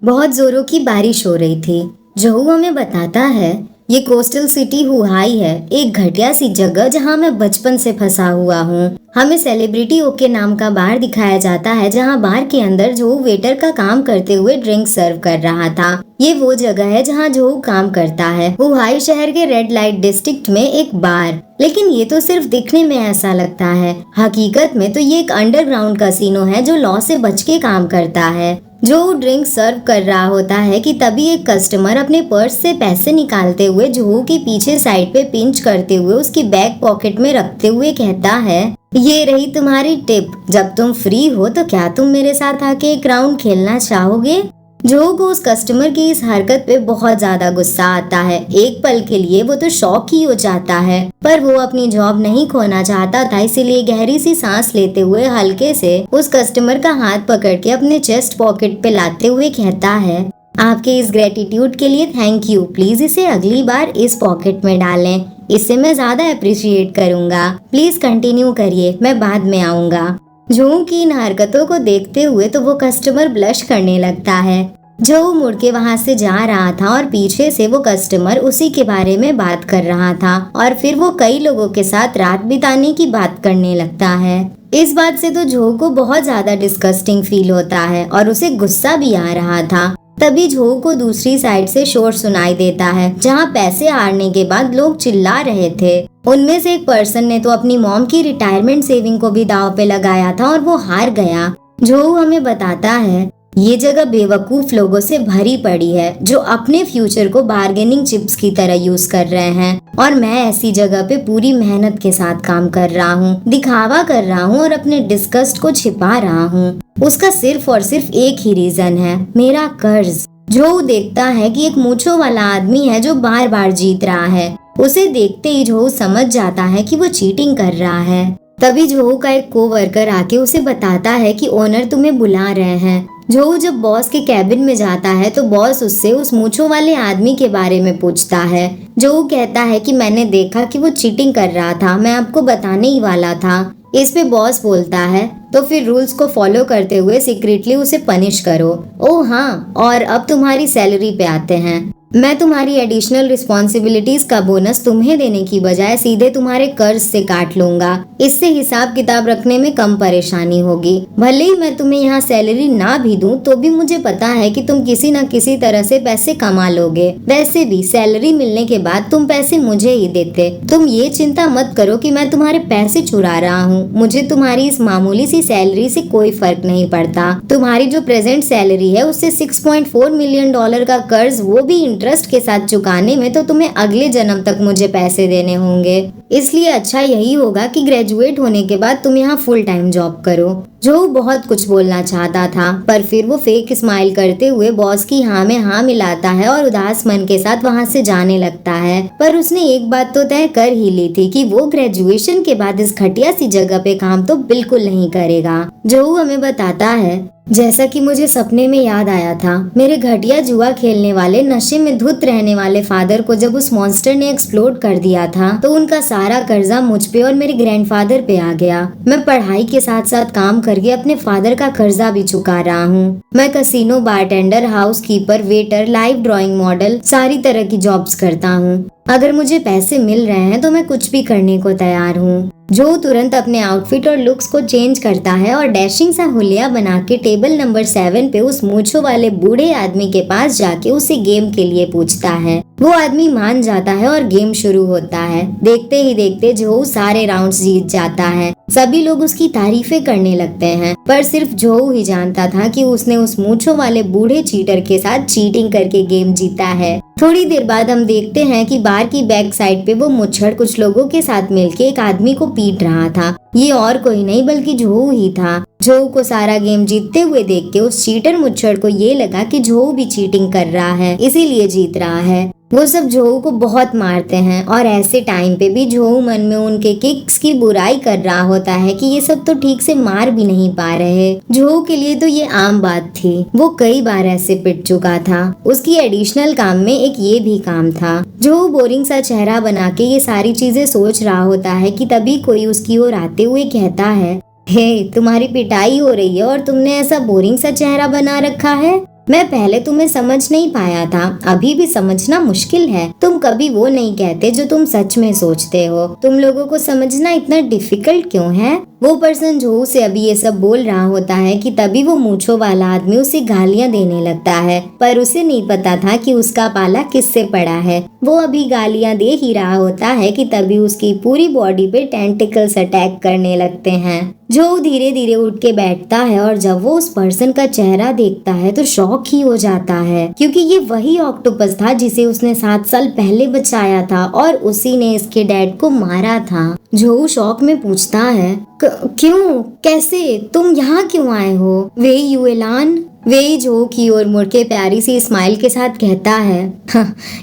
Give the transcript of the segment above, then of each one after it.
बहुत जोरों की बारिश हो रही थी। जोहू हमें बताता है ये कोस्टल सिटी हुहाई है, एक घटिया सी जगह जहाँ मैं बचपन से फंसा हुआ हूँ। हमें सेलिब्रिटी ओके नाम का बार दिखाया जाता है जहाँ बार के अंदर जोहू वेटर का काम करते हुए ड्रिंक सर्व कर रहा था। ये वो जगह है जहाँ जोहू काम करता है, हुहाई शहर के रेड लाइट डिस्ट्रिक्ट में एक बार। लेकिन ये तो सिर्फ दिखने में ऐसा लगता है, हकीकत में तो ये एक अंडरग्राउंड कैसीनो है जो लॉ से बच के काम करता है। जो ड्रिंक सर्व कर रहा होता है कि तभी एक कस्टमर अपने पर्स से पैसे निकालते हुए जोहू के पीछे साइड पे पिंच करते हुए उसकी बैक पॉकेट में रखते हुए कहता है, ये रही तुम्हारी टिप। जब तुम फ्री हो तो क्या तुम मेरे साथ आके एक राउंड खेलना चाहोगे? जोहू को उस कस्टमर की इस हरकत पे बहुत ज्यादा गुस्सा आता है। एक पल के लिए वो तो शॉक ही हो जाता है, पर वो अपनी जॉब नहीं खोना चाहता था, इसीलिए गहरी सी सांस लेते हुए हल्के से उस कस्टमर का हाथ पकड़ के अपने चेस्ट पॉकेट पे लाते हुए कहता है, आपके इस ग्रेटिट्यूड के लिए थैंक यू। प्लीज इसे अगली बार इस पॉकेट में डालें, इससे मैं ज्यादा अप्रिशिएट करूंगा। प्लीज कंटिन्यू करिए, मैं बाद में आऊंगा। जोहू की इन हरकतों को देखते हुए तो वो कस्टमर ब्लश करने लगता है। जोहू मुड़ के वहाँ से जा रहा था और पीछे से वो कस्टमर उसी के बारे में बात कर रहा था और फिर वो कई लोगों के साथ रात बिताने की बात करने लगता है। इस बात से तो जोहू को बहुत ज्यादा डिस्गस्टिंग फील होता है और उसे गुस्सा भी आ रहा था। तभी जोहू को दूसरी साइड से शोर सुनाई देता है जहाँ पैसे हारने के बाद लोग चिल्ला रहे थे। उनमें से एक पर्सन ने तो अपनी मॉम की रिटायरमेंट सेविंग को भी दांव पे लगाया था और वो हार गया। जोहू हमें बताता है, ये जगह बेवकूफ लोगों से भरी पड़ी है जो अपने फ्यूचर को बार्गेनिंग चिप्स की तरह यूज कर रहे हैं, और मैं ऐसी जगह पे पूरी मेहनत के साथ काम कर रहा हूँ, दिखावा कर रहा हूँ और अपने डिस्गस्ट को छिपा रहा हूँ। उसका सिर्फ और सिर्फ एक ही रीजन है, मेरा कर्ज। जोहू देखता है कि एक मूंछों वाला आदमी है जो बार बार जीत रहा है। उसे देखते ही जोहू समझ जाता है कि वो चीटिंग कर रहा है। तभी जोहू का एक कोवर्कर आके उसे बताता है कि ओनर तुम्हें बुला रहे हैं। जोहू जब बॉस के कैबिन में जाता है तो बॉस उससे उस मूंछों वाले आदमी के बारे में पूछता है। जोहू कहता है कि मैंने देखा कि वो चीटिंग कर रहा था, मैं आपको बताने ही वाला था। इस पे बॉस बोलता है, तो फिर रूल्स को फॉलो करते हुए सीक्रेटली उसे पनिश करो। ओह हाँ, और अब तुम्हारी सैलरी पे आते हैं। मैं तुम्हारी एडिशनल रिस्पॉन्सिबिलिटीज का बोनस तुम्हें देने की बजाय सीधे तुम्हारे कर्ज से काट लूंगा। इससे हिसाब किताब रखने में कम परेशानी होगी। भले ही मैं तुम्हें यहाँ सैलरी ना भी दूं तो भी मुझे पता है कि तुम किसी न किसी तरह से पैसे कमा लोगे। वैसे भी सैलरी मिलने के बाद तुम पैसे मुझे ही देते। तुम ये चिंता मत करो कि मैं तुम्हारे पैसे चुरा रहा हूँ। मुझे तुम्हारी इस मामूली सी सैलरी से कोई फर्क नहीं पड़ता। तुम्हारी जो प्रेजेंट सैलरी है उससे $6.4 मिलियन का कर्ज, वो भी इंटरेस्ट के साथ चुकाने में तो तुम्हें अगले जन्म तक मुझे पैसे देने होंगे। इसलिए अच्छा यही होगा कि ग्रेजुएट होने के बाद तुम यहाँ फुल टाइम जॉब करो। जोहू बहुत कुछ बोलना चाहता था, पर फिर वो फेक स्माइल करते हुए बॉस की हाँ में हाँ मिलाता है और उदास मन के साथ वहाँ से जाने लगता है। पर उसने एक बात तो तय कर ही ली थी कि वो ग्रेजुएशन के बाद इस घटिया सी जगह पे काम तो बिल्कुल नहीं करेगा। जोहू हमें बताता है, जैसा कि मुझे सपने में याद आया था, मेरे घटिया जुआ खेलने वाले नशे में धुत रहने वाले फादर को जब उस मॉन्स्टर ने एक्सप्लोड कर दिया था तो उनका सारा कर्जा मुझ पे और मेरे ग्रैंडफादर पे आ गया। मैं पढ़ाई के साथ साथ काम करके अपने फादर का कर्जा भी चुका रहा हूँ। मैं casino, bartender, house keeper, waiter, live drawing model, सारी तरह की जॉब्स करता हूँ। अगर मुझे पैसे मिल रहे हैं तो मैं कुछ भी करने को तैयार हूँ। जो तुरंत अपने आउटफिट और लुक्स को चेंज करता है और डैशिंग सा हुलिया बना के टेबल नंबर 7 पे उस मूंछों वाले बूढ़े आदमी के पास जाके उसे गेम के लिए पूछता है। वो आदमी मान जाता है और गेम शुरू होता है। देखते ही देखते जोहू सारे राउंड्स जीत जाता है। सभी लोग उसकी तारीफें करने लगते हैं, पर सिर्फ जोहू ही जानता था कि उसने उस मूंछों वाले बूढ़े चीटर के साथ चीटिंग करके गेम जीता है। थोड़ी देर बाद हम देखते हैं कि बार की बैक साइड पे वो मुच्छड़ कुछ लोगों के साथ मिलके एक आदमी को पीट रहा था। ये और कोई नहीं बल्कि जोहू ही था। जोहू को सारा गेम जीतते हुए देख के उस चीटर मुच्छड़ को ये लगा कि जोहू भी चीटिंग कर रहा है, इसीलिए जीत रहा है। वो सब जोहू को बहुत मारते हैं और ऐसे टाइम पे भी जोहू मन में उनके किक्स की बुराई कर रहा होता है कि ये सब तो ठीक से मार भी नहीं पा रहे। जोहू के लिए तो ये आम बात थी, वो कई बार ऐसे पिट चुका था। उसकी एडिशनल काम में एक ये भी काम था। जोहू बोरिंग सा चेहरा बना के ये सारी चीजें सोच रहा होता है कि तभी कोई उसकी ओर आते हुए कहता है, हे तुम्हारी पिटाई हो रही है और तुमने ऐसा बोरिंग सा चेहरा बना रखा है। मैं पहले तुम्हें समझ नहीं पाया था, अभी भी समझना मुश्किल है। तुम कभी वो नहीं कहते जो तुम सच में सोचते हो। तुम लोगों को समझना इतना डिफिकल्ट क्यों है? वो पर्सन जो उसे अभी ये सब बोल रहा होता है कि तभी वो मूंछों वाला आदमी उसे गालियां देने लगता है, पर उसे नहीं पता था कि उसका पाला किससे पड़ा है। वो अभी गालियां दे ही रहा होता है कि तभी उसकी पूरी बॉडी पे टेंटिकल्स अटैक करने लगते हैं। जो धीरे धीरे उठ के बैठता है और जब वो उस पर्सन का चेहरा देखता है तो शॉक ही हो जाता है, क्योंकि ये वही ऑक्टोपस था जिसे उसने 7 साल पहले बचाया था और उसी ने इसके डैड को मारा था। जो शॉक में पूछता है, क्यों, कैसे, तुम यहाँ क्यों आए हो? वे युएलान? वे जो की ओर मुड़ के प्यारी सी स्माइल के साथ कहता है,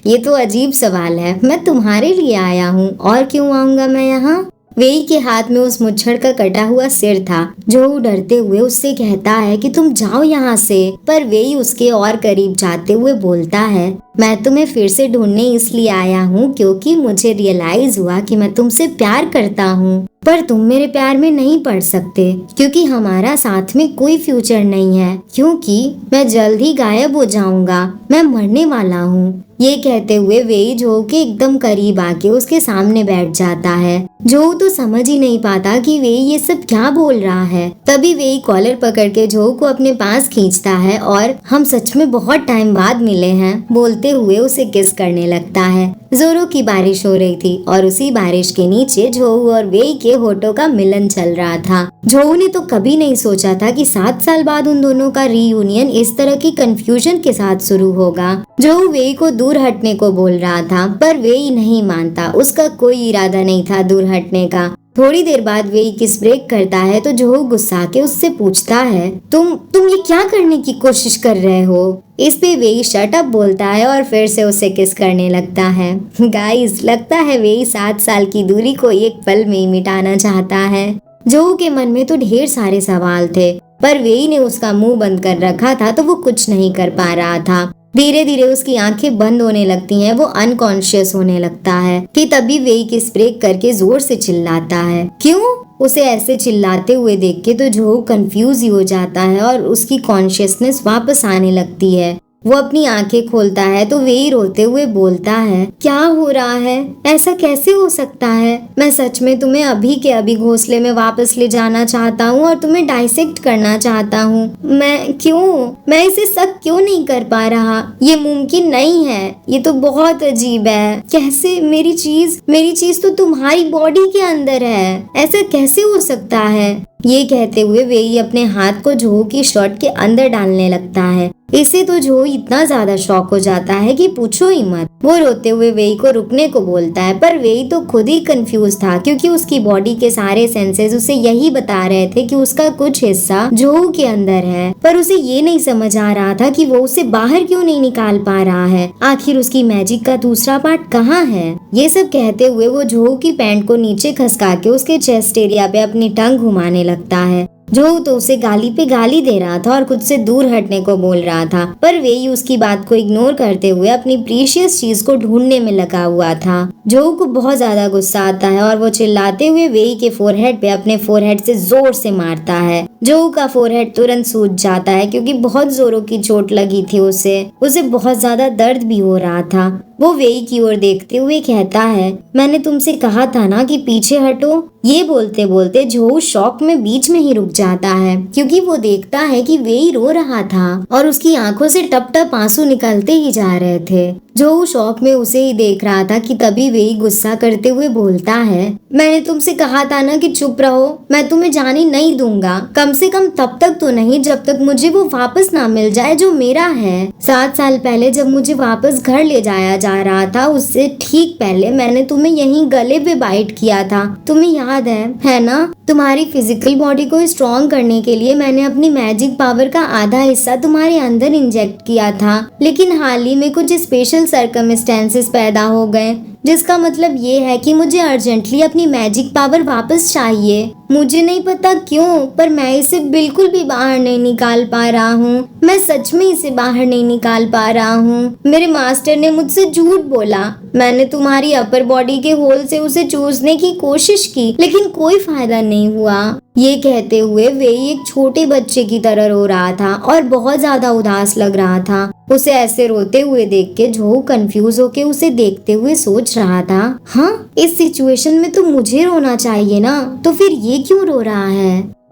ये तो अजीब सवाल है, मैं तुम्हारे लिए आया हूँ, और क्यों आऊंगा मैं यहाँ? वेई के हाथ में उस मुच्छड़ का कटा हुआ सिर था। जो डरते हुए उससे कहता है कि तुम जाओ यहाँ से, पर वेई उसके और करीब जाते हुए बोलता है, मैं तुम्हें फिर से ढूंढने इसलिए आया हूँ क्योंकि मुझे रियलाइज हुआ कि मैं तुमसे प्यार करता हूँ, पर तुम मेरे प्यार में नहीं पड़ सकते क्योंकि हमारा साथ में कोई फ्यूचर नहीं है, क्योंकि मैं जल्द ही गायब हो जाऊंगा, मैं मरने वाला हूँ। ये कहते हुए वेई जो के एकदम करीब आके उसके सामने बैठ जाता है। जो तो समझ ही नहीं पाता कि वेई ये सब क्या बोल रहा है। तभी वेई कॉलर पकड़ के जो को अपने पास खींचता है और हम सच में बहुत टाइम बाद मिले हैं बोलते हुए उसे किस करने लगता है। जोरों की बारिश हो रही थी और उसी बारिश के नीचे जोहू और वेई के होठों का मिलन चल रहा था। जोहू ने तो कभी नहीं सोचा था कि 7 साल बाद उन दोनों का रीयूनियन इस तरह की कंफ्यूजन के साथ शुरू होगा। जोहू वेई को दूर हटने को बोल रहा था, पर वेई नहीं मानता। उसका कोई इरादा नहीं था दूर हटने का। थोड़ी देर बाद वेई किस ब्रेक करता है तो जोहू गुस्सा के उससे पूछता है, तुम ये क्या करने की कोशिश कर रहे हो? इस पे वेई शट अप बोलता है और फिर से उसे किस करने लगता है। गाइस, लगता है वेई 7 साल की दूरी को एक पल में ही मिटाना चाहता है। जोहू के मन में तो ढेर सारे सवाल थे, पर वेई ने उसका मुंह बंद कर रखा था तो वो कुछ नहीं कर पा रहा था। धीरे धीरे उसकी आंखें बंद होने लगती हैं, वो अनकॉन्शियस होने लगता है कि तभी वेई किस ब्रेक करके जोर से चिल्लाता है। क्यों? उसे ऐसे चिल्लाते हुए देख के तो जो कंफ्यूज ही हो जाता है और उसकी कॉन्शियसनेस वापस आने लगती है। वो अपनी आंखें खोलता है तो वेई रोते हुए बोलता है, क्या हो रहा है? ऐसा कैसे हो सकता है? मैं सच में तुम्हें अभी के अभी घोंसले में वापस ले जाना चाहता हूँ और तुम्हें डाइसेक्ट करना चाहता हूँ। मैं इसे शक क्यों नहीं कर पा रहा? ये मुमकिन नहीं है, ये तो बहुत अजीब है। कैसे? मेरी चीज तो तुम्हारी बॉडी के अंदर है, ऐसा कैसे हो सकता है? ये कहते हुए वेई अपने हाथ को जोहू की शर्ट के अंदर डालने लगता है। इससे तो जोहू इतना ज्यादा शॉक हो जाता है कि पूछो ही मत। वो रोते हुए वेई को रुकने को बोलता है, पर वेई तो खुद ही कंफ्यूज था क्योंकि उसकी बॉडी के सारे सेंसेस उसे यही बता रहे थे कि उसका कुछ हिस्सा जोहू के अंदर है, पर उसे ये नहीं समझ आ रहा था कि वो उसे बाहर क्यों नहीं निकाल पा रहा है। आखिर उसकी मैजिक का दूसरा पार्ट कहाँ है? ये सब कहते हुए वो जोहू की पैंट को नीचे खसका के उसके चेस्ट एरिया पे अपनी टंग घुमाने लगता है। जोहू तो उसे गाली पे गाली दे रहा था और खुद से दूर हटने को बोल रहा था, पर वेई उसकी बात को इग्नोर करते हुए अपनी प्रीशियस चीज को ढूंढने में लगा हुआ था। जोहू को बहुत ज्यादा गुस्सा आता है और वो चिल्लाते हुए वेई के फोरहेड पे अपने फोरहेड से जोर से मारता है। जोहू का फोरहेड तुरंत सूज जाता है क्योंकि बहुत जोरों की चोट लगी थी उसे बहुत ज्यादा दर्द भी हो रहा था। वो वेई की ओर देखते हुए कहता है, मैंने तुमसे कहा था ना कि पीछे हटो। ये बोलते बोलते जोहू शॉक में बीच में ही रुक जाता है क्योंकि वो देखता है कि वेई रो रहा था और उसकी आंखों से टप टप आंसू निकलते ही जा रहे थे। जोहू शॉक में उसे ही देख रहा था कि तभी वेई गुस्सा करते हुए बोलता है, मैंने तुमसे कहा था ना कि चुप रहो, मैं तुम्हें जाने नहीं दूंगा, कम से कम तब तक तो नहीं जब तक मुझे वो वापस ना मिल जाए जो मेरा है। 7 साल पहले जब मुझे वापस घर ले जाया जा रहा था उससे ठीक पहले मैंने तुम्हें यहीं गले पे बाइट किया था, तुम्हें याद है ना? तुम्हारी फिजिकल बॉडी को स्ट्रॉन्ग करने के लिए मैंने अपनी मैजिक पावर का आधा हिस्सा तुम्हारे अंदर इंजेक्ट किया था, लेकिन हाल ही में कुछ स्पेशल सर्कमस्टेंसेस पैदा हो गए जिसका मतलब ये है कि मुझे अर्जेंटली अपनी मैजिक पावर वापस चाहिए। मुझे नहीं पता क्यों, पर मैं इसे बिल्कुल भी बाहर नहीं निकाल पा रहा हूँ। मैं सच में इसे बाहर नहीं निकाल पा रहा हूँ। मेरे मास्टर ने मुझसे झूठ बोला। मैंने तुम्हारी अपर बॉडी के होल से उसे चूसने की कोशिश की, लेकिन कोई फायदा नहीं हुआ। ये कहते हुए वे एक छोटे बच्चे की तरह रो रहा था और बहुत ज्यादा उदास लग रहा था। उसे ऐसे रोते हुए देख के जो कंफ्यूज होके उसे देखते हुए सोच रहा था, हाँ, इस सिचुएशन में तो मुझे रोना चाहिए ना, तो फिर ये क्यों रो रहा है।